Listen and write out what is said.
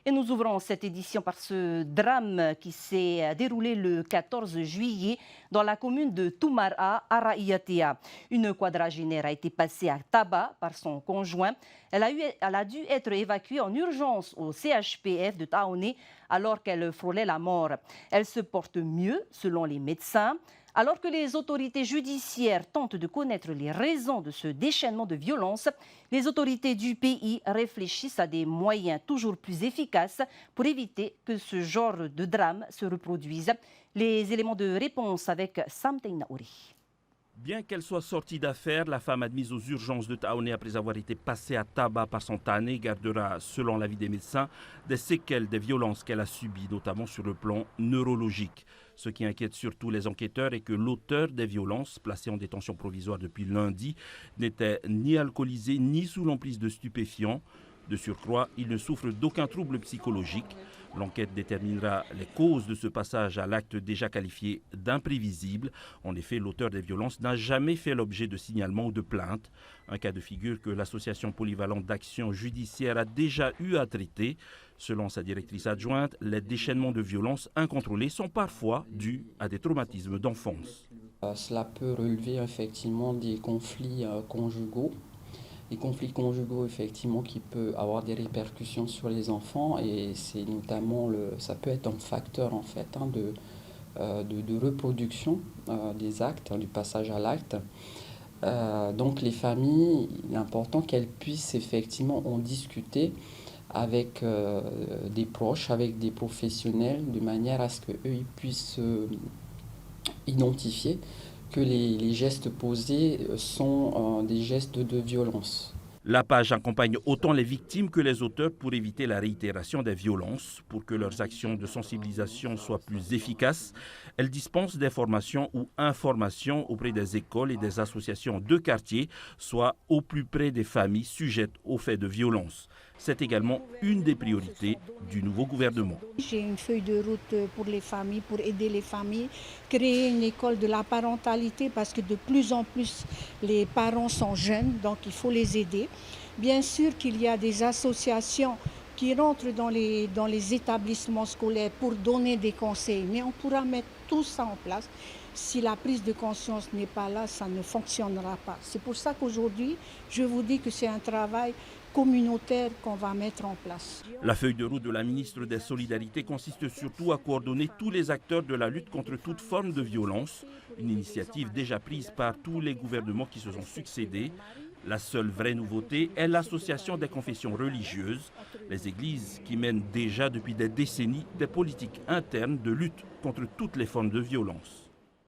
Et nous ouvrons cette édition par ce drame qui s'est déroulé le 14 juillet dans la commune de Toumara, à Raïatea. Une quadragénaire a été passée à tabac par son conjoint. Elle a dû être évacuée en urgence au CHPF de Taoné alors qu'elle frôlait la mort. Elle se porte mieux selon les médecins. Alors que les autorités judiciaires tentent de connaître les raisons de ce déchaînement de violence, les autorités du pays réfléchissent à des moyens toujours plus efficaces pour éviter que ce genre de drame se reproduise. Les éléments de réponse avec Sam Teinaouri. Bien qu'elle soit sortie d'affaires, la femme admise aux urgences de Taoné après avoir été passée à tabac par son tanné gardera, selon l'avis des médecins, des séquelles des violences qu'elle a subies, notamment sur le plan neurologique. Ce qui inquiète surtout les enquêteurs est que l'auteur des violences, placé en détention provisoire depuis lundi, n'était ni alcoolisé ni sous l'emprise de stupéfiants. De surcroît, il ne souffre d'aucun trouble psychologique. L'enquête déterminera les causes de ce passage à l'acte déjà qualifié d'imprévisible. En effet, l'auteur des violences n'a jamais fait l'objet de signalement ou de plainte. Un cas de figure que l'association polyvalente d'action judiciaire a déjà eu à traiter. Selon sa directrice adjointe, les déchaînements de violences incontrôlés sont parfois dus à des traumatismes d'enfance. Cela peut relever effectivement des conflits conjugaux. Les conflits conjugaux, effectivement, qui peuvent avoir des répercussions sur les enfants, et c'est notamment ça peut être un facteur en fait de reproduction des actes, du passage à l'acte. Donc les familles, il est important qu'elles puissent effectivement en discuter avec des proches, avec des professionnels, de manière à ce qu'eux ils puissent identifier que les gestes posés sont des gestes de violence. La page accompagne autant les victimes que les auteurs pour éviter la réitération des violences. Pour que leurs actions de sensibilisation soient plus efficaces, elle dispense des formations ou informations auprès des écoles et des associations de quartier, soit au plus près des familles sujettes aux faits de violence. C'est également une des priorités du nouveau gouvernement. J'ai une feuille de route pour les familles, pour aider les familles, créer une école de la parentalité parce que de plus en plus les parents sont jeunes, donc il faut les aider. Bien sûr qu'il y a des associations qui rentrent dans les établissements scolaires pour donner des conseils, mais on pourra mettre tout ça en place. Si la prise de conscience n'est pas là, ça ne fonctionnera pas. C'est pour ça qu'aujourd'hui, je vous dis que c'est un travail communautaire qu'on va mettre en place. La feuille de route de la ministre des Solidarités consiste surtout à coordonner tous les acteurs de la lutte contre toute forme de violence, une initiative déjà prise par tous les gouvernements qui se sont succédés. La seule vraie nouveauté est l'association des confessions religieuses, les églises qui mènent déjà depuis des décennies des politiques internes de lutte contre toutes les formes de violence.